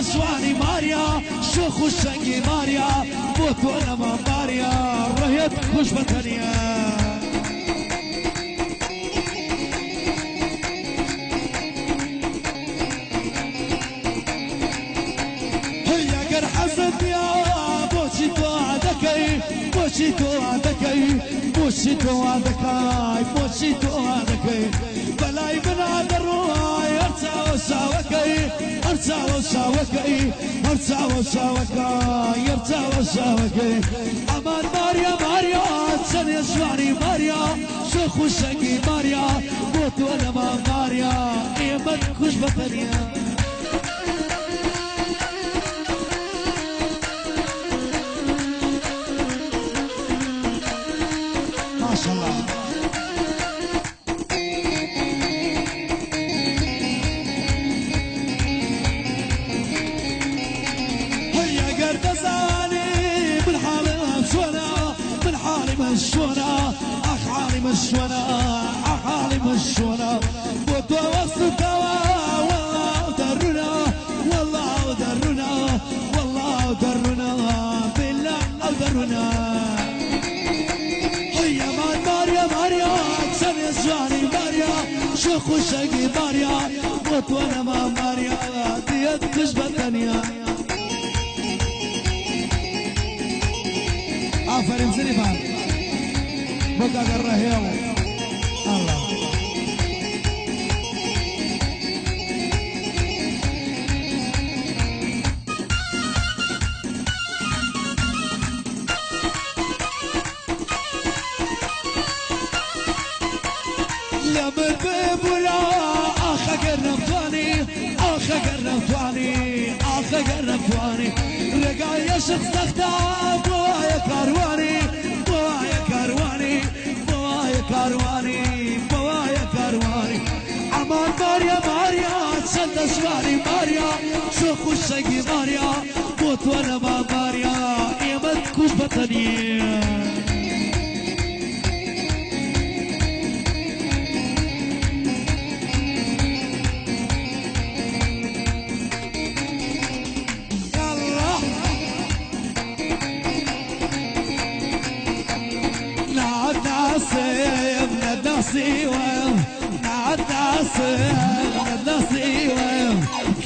سواني ماريا شوخ الشنقي ماريا موت وانا ما ماريا رهيت خوش بطنيا هيا قر حسد يا بوشي تو عدكي بوشي تو عدكي بوشي تو عدكي بوشي تو عدكي بلاي بنا دروي ارتع وساوكي ارتع وساوكي ارتع وساوكي ارتع وساوكي امان ماريا ماريا تسني سواني ماريا شوخ وشنقي ماريا موت وانا ما ماريا ايمت خوش بطنيا ما شاء الله مشونا اخ حالي مشونا اخ حالي مشونا بوتو وسطوا والله درنا والله درنا والله درنا بالله درنا هيا مان ماريا ماريا سني زواني ماريا شوخ وشقي ماريا بوتو انا ما ماريا ديت كشبه الدنيا عفرين سنفان بقى الرهيو الله لا بالبيب ولا اخ قربتواني اخ قربتواني اخ قربتواني رقايا شخص اختار بوايا كارواني بوايا كارواني بوايا كارواني بوايا كارواني امان ماريا ماريا تسنى سواني ماريا شوخ الشقي ماريا موت وانا ما ماريا ايمت كوش بطني نصيوه نعد نصيوه نصيوه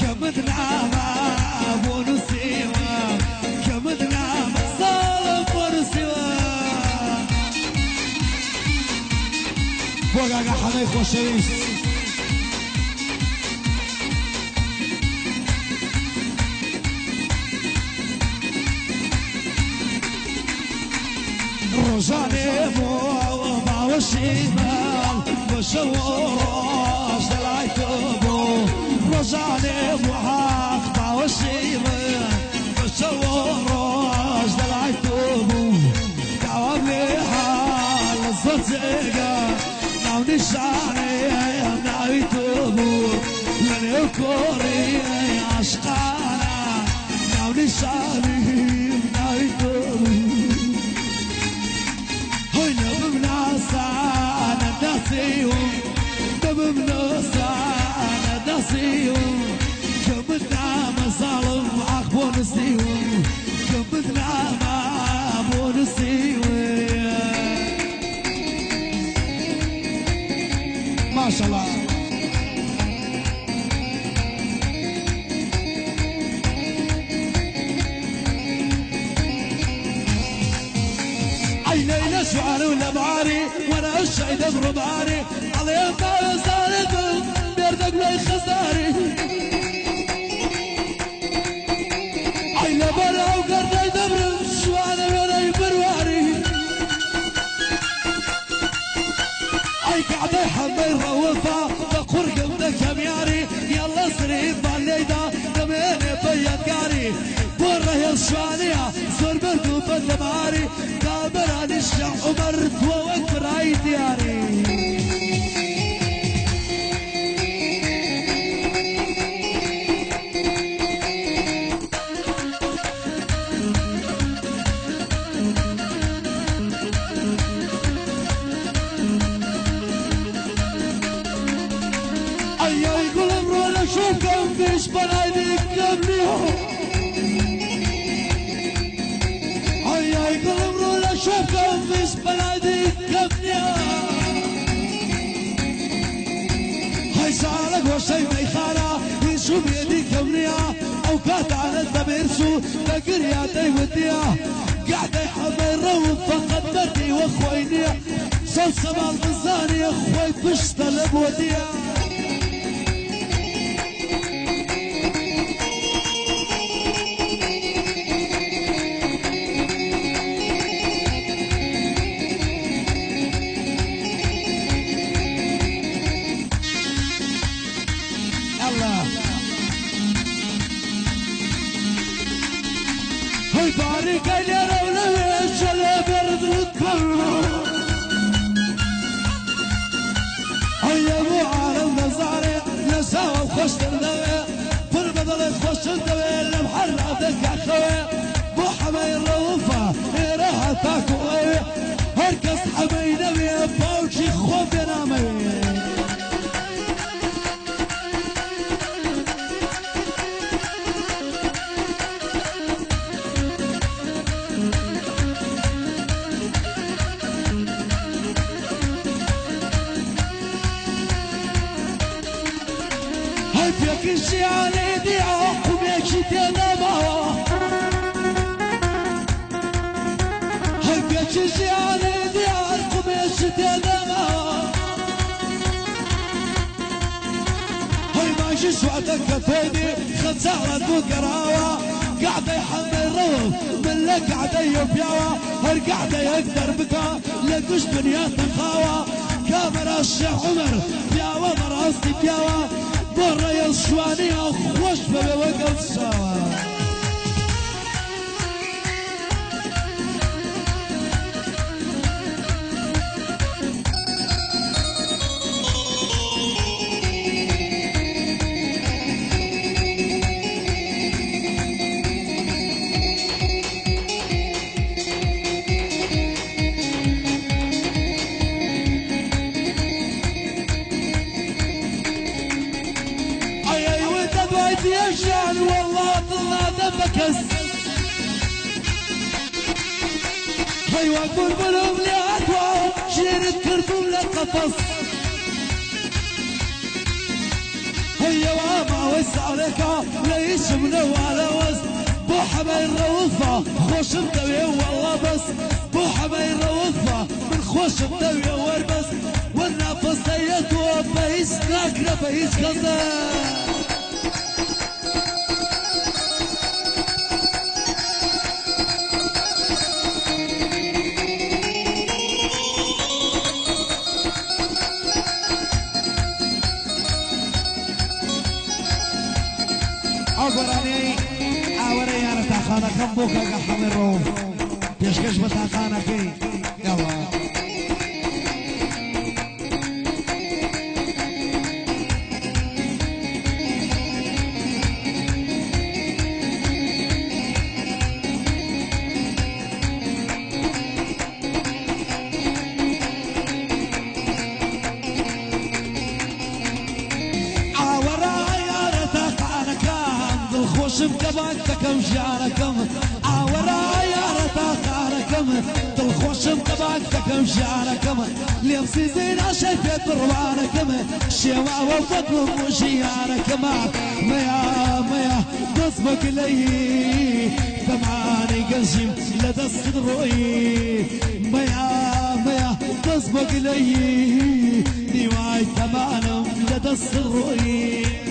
كمدنا ما ابو نصيوه كمدنا صالح ورسيوه بوغا حمي خوشيش روزاني مو والشمال بشوراش دلعتبو روزاني وحق والشمال بشوراش دلعتبو دعوام لي حال الصدقة ناو نشاني ناويتبو من يكوري عشقانا ناو نشاني ناويتبو أنا ناسيهم دم أنا ناسيهم كمدنا مظالم عقبو نسيهم كمدنا ما أبو نسيهم ما شاء الله عيني نشعر ولا بعاري وانا الشعيد بربعاري عليهم ما صارت بيردك لي خساري عيني برا وقرني دبر شوانا ولا برواري عي قاعدة حمي روفا بقر قمدك كمياري يلا سريب بالليدا دميني بيض قاري بره يا الشوانية صور بردوفة دماري كاميرا نشع ومرت ووقف راي دياري أيا يقول امرو لشوفكم فيش بنايدك قبلي هيا قلب رولا شوفكم في بلادي قبلي هاي سالك وشي ميخانا يشوف يدي كبريا او كات على الدبيرسو بقريا ديوديا قاعد يحضر روف فقدرتي واخويني صوت سمال غزاني اخوي بشتلب وديا بارك يا رولة الشلب يرد الكل هيا ابو عالم نزاري نساوى وخش الدوي في بدل تخش الدوي لمحرة دك اخوي بو حماي الروفة راها تاكو هركز حماي نبي باوشي خوف ينامي فيك شي على ديعة وبيك تنامها هاي فيك شي على ديعة وبيك تنامها هاي ماشي سوعتك كفيني خسارة وقراوة قاعدة يحمل روح من لك قاعدة يبيعوة هاي قاعدة يقدر بكا لقوش دنيا تنخاوة كاميرا الشيخ عمر بياوة مراسي بياوة برا يا الشواني خوش بوقف سوا يشعل والله طلع دمكس هاي واقول بلوم لي عدوى شيرت كرتون للقفص هيا وما وسع عليك ليش منوالة وسط بو حبايل روفة خوش مدوي والله بس بو حبايل روفة من خوش مدوي والبس والنفس ديتو بيس ناكرة بيس كذا أقراني أوري أنا تاخانا كم بوكا قحم الروف يشكش بتاخانا كي يلا خوشم كمان تكم شعركم عورا يا رتاخاركم دل خوشم كمان تكم شعركم لبسي زين شايفة روانكم شيوا وفضل وشياركم ميا تصبك لي ثماني قشم لدى الصدروي ميا تصبك لي نواي ثمانم لدى الصدروي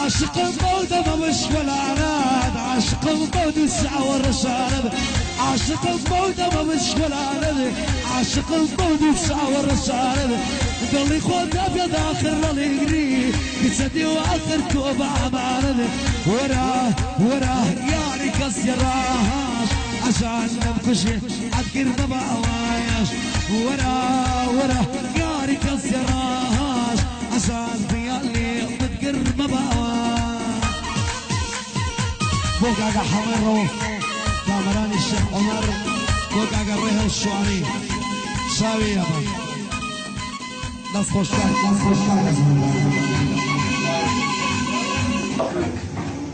عاشق الموت ما مش ولا عناد عاشق الموت الساعة والرسالة عاشق الموت ما مش ولا عناد عاشق الموت الساعة والرسالة قال لي خد ابيض اخر الهجري بسدي واخر توبة عمالة وراه يعني كسراهاش عشان نبكشي عذكر ما بقواياش ورا قاري كسراش عشان ضيالي بذكر ما بقواش فوق عقا حمر كامران الشيخ عمر فوق عقا الريح الشواني شاوي يا بابا نصف الشعب